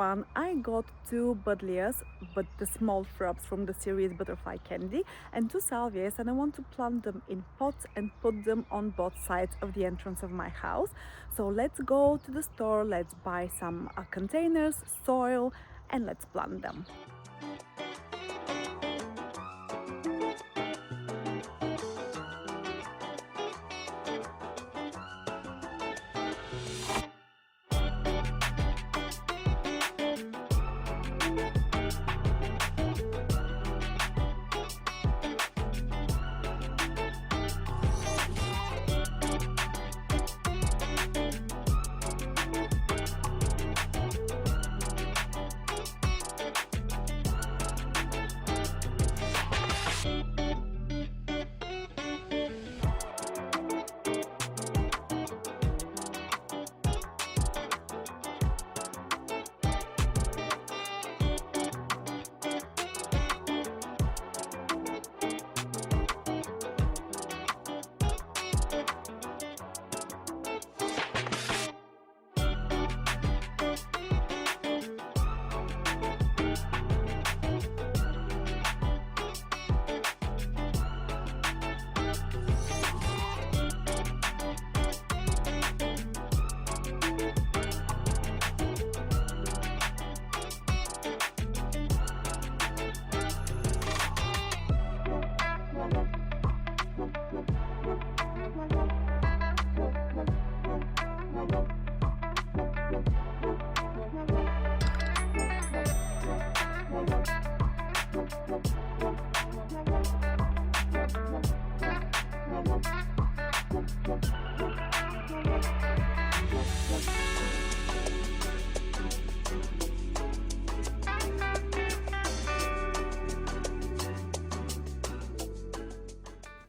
one, I got two Buddleias, but the small shrubs from the series Butterfly Candy, and two Salvias, and I want to plant them in pots and put them on both sides of the entrance of my house. So let's go to the store, let's buy some containers, soil, and let's plant them.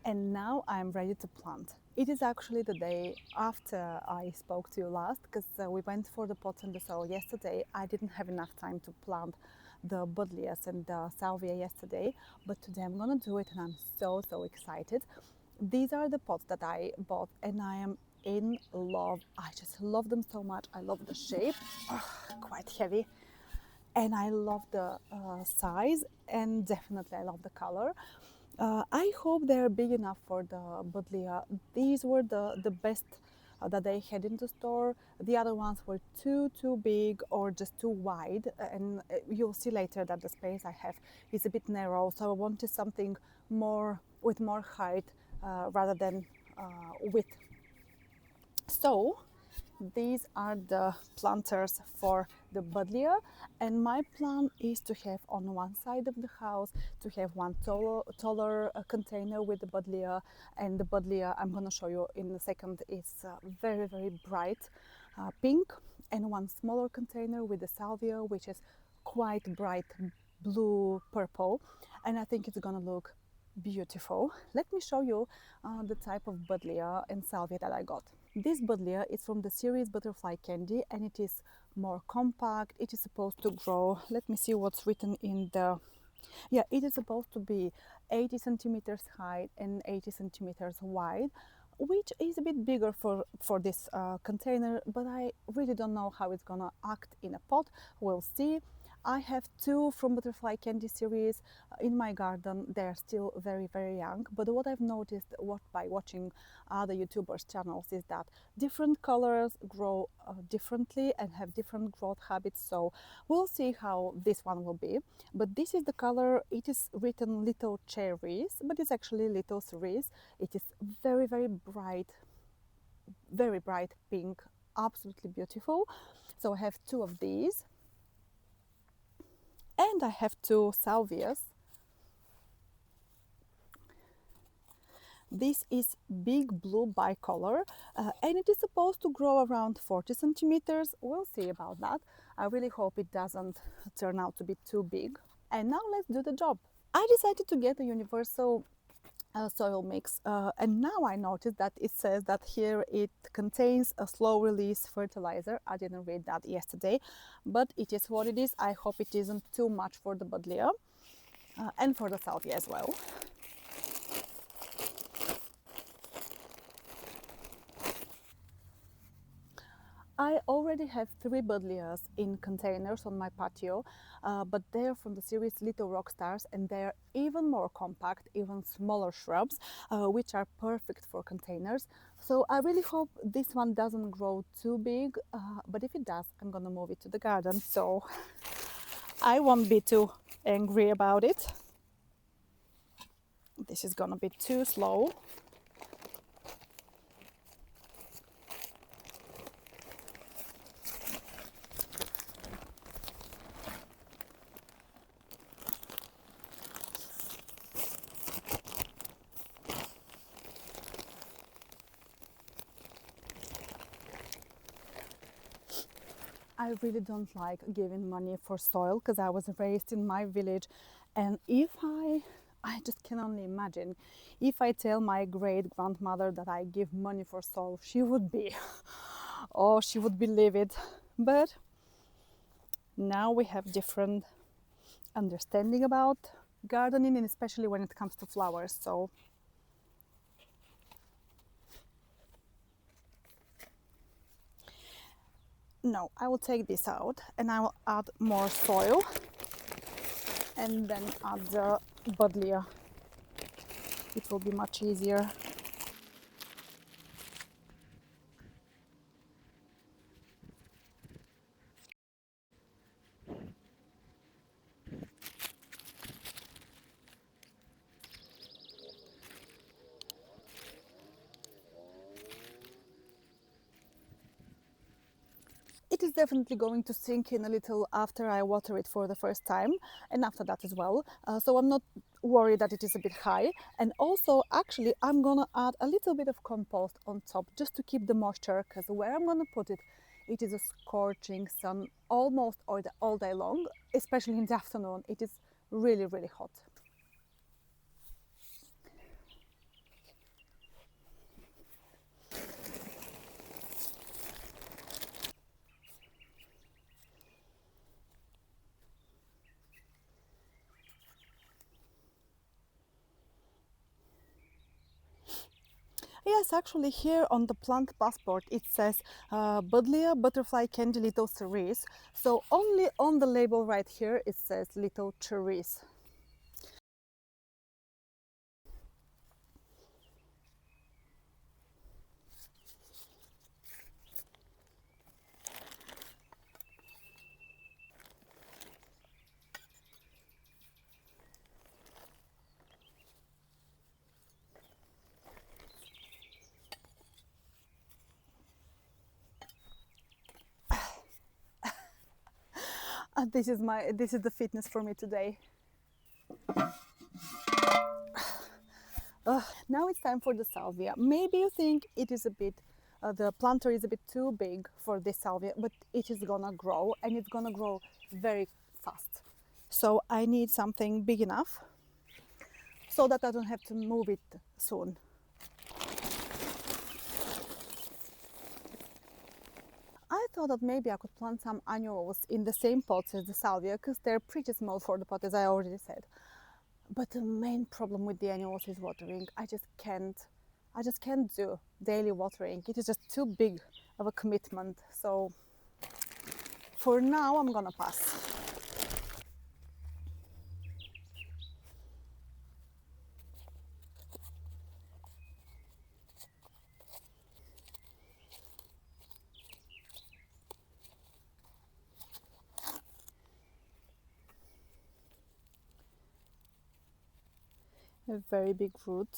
And now I'm ready to plant. It is actually the day after I spoke to you last, because we went for the pots and the soil yesterday. I didn't have enough time to plant the Buddleias and the Salvia yesterday, but today I'm gonna do it and I'm so excited. These are the pots that I bought and I am in love. I just love them so much. I love the shape, quite heavy, and I love the size, and definitely I love the color. I hope they're big enough for the Buddleja. These were the best that they had in the store. The other ones were too big or just too wide, and you'll see later that the space I have is a bit narrow, so I wanted something more with more height rather than width. So these are the planters for the Buddleja, and my plan is to have on one side of the house to have one taller container with the Buddleja, and the Buddleja I'm going to show you in a second is very bright pink, and one smaller container with the Salvia, which is quite bright blue purple, and I think it's going to look beautiful. Let me show you the type of Buddleja and Salvia that I got. This Buddleja is from the series Butterfly Candy, and it is more compact. It is supposed to grow, let me see what's written in the, yeah, it is supposed to be 80 centimeters high and 80 centimeters wide, which is a bit bigger for this container, but I really don't know how it's gonna act in a pot. We'll see. I have two from Butterfly Candy series in my garden. They're still very young, but what I've noticed by watching other YouTubers' channels is that different colors grow differently and have different growth habits, so we'll see how this one will be. But this is the color. It is written Little Cerise, but it's actually Little Cerise. It is very bright, very bright pink, absolutely beautiful. So I have two of these. And I have two Salvias. This is big blue bicolor, and it is supposed to grow around 40 centimeters. We'll see about that. I really hope it doesn't turn out to be too big. And now let's do the job. I decided to get a universal soil mix, and now I noticed that it says that here it contains a slow release fertilizer. I didn't read that yesterday, but it is what it is. I hope it isn't too much for the Buddleja and for the Salvia as well. I already have 3 Buddleias in containers on my patio, but they're from the series Little Rock Stars, and they're even more compact, even smaller shrubs, which are perfect for containers. So I really hope this one doesn't grow too big, but if it does, I'm gonna move it to the garden, so I won't be too angry about it. This is gonna be too slow. I really don't like giving money for soil because I was raised in my village, and if I just can only imagine if I tell my great grandmother that I give money for soil, she would be oh, she would be livid. But now we have different understanding about gardening, and especially when it comes to flowers. So no, I will take this out and I will add more soil and then add the buddleia. It will be much easier. It is definitely going to sink in a little after I water it for the first time, and after that as well. So I'm not worried that it is a bit high. And also, actually, I'm gonna add a little bit of compost on top just to keep the moisture, because where I'm gonna put it, it is a scorching sun almost all day long, especially in the afternoon. It is really, really hot. Yes, actually here on the plant passport it says Buddleja butterfly candy Little Cerise. So only on the label right here it says Little Cerise. This is the fitness for me today. Now it's time for the salvia. Maybe you think it is a bit, the planter is a bit too big for this salvia, but it is gonna grow and it's gonna grow very fast. So I need something big enough so that I don't have to move it soon. I thought that maybe I could plant some annuals in the same pots as the salvia because they're pretty small for the pot, as I already said. But the main problem with the annuals is watering. I just can't do daily watering. It is just too big of a commitment. So for now, I'm gonna pass. A very big root.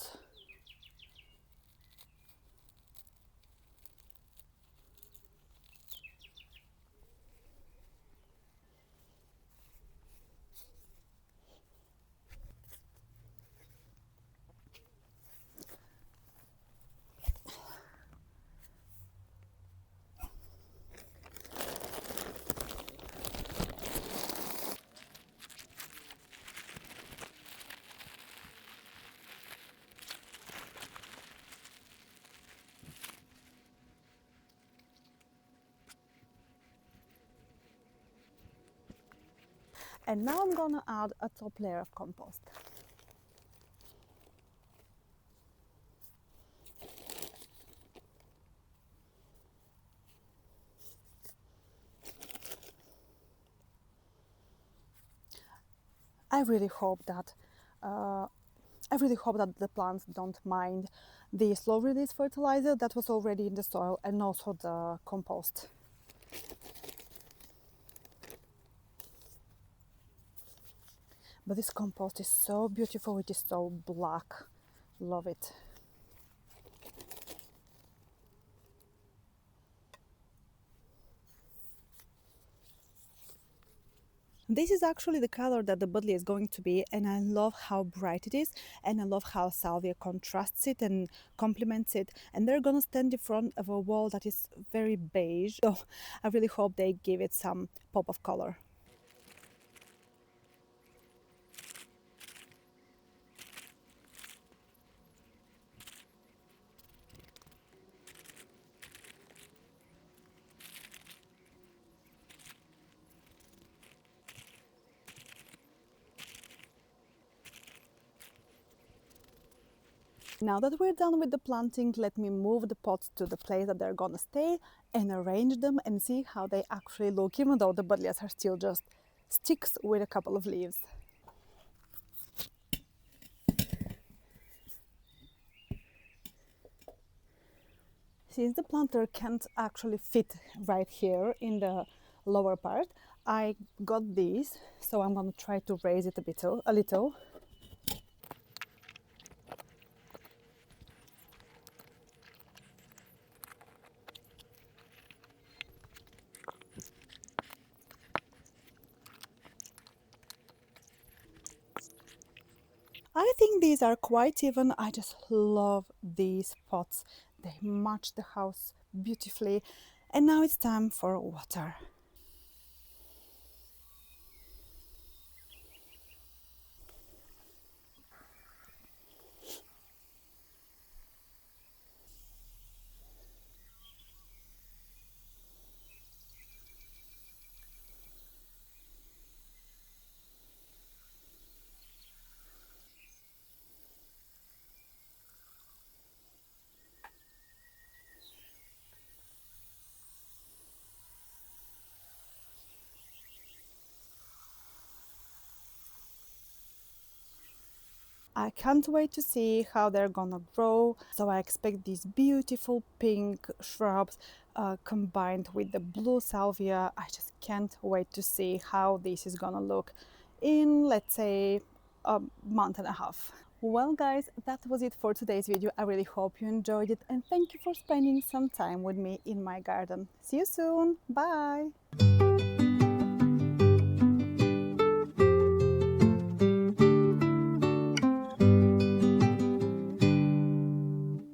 And now I'm gonna add a top layer of compost. I really hope that uh, I really hope that the plants don't mind the slow release fertilizer that was already in the soil, and also the compost. But this compost is so beautiful, it is so black. Love it. This is actually the color that the Buddleja is going to be, and I love how bright it is, and I love how Salvia contrasts it and complements it. And they're gonna stand in front of a wall that is very beige, so I really hope they give it some pop of color. Now that we're done with the planting, let me move the pots to the place that they're gonna stay and arrange them and see how they actually look, even though the Buddlejas are still just sticks with a couple of leaves. Since the planter can't actually fit right here in the lower part, I got these, so I'm gonna try to raise it a little. I think these are quite even. I just love these pots. They match the house beautifully. And now it's time for water. I can't wait to see how they're gonna grow. So I expect these beautiful pink shrubs combined with the blue salvia. I just can't wait to see how this is gonna look in, let's say, a month and a half. Well guys, that was it for today's video. I really hope you enjoyed it, and thank you for spending some time with me in my garden. See you soon. Bye.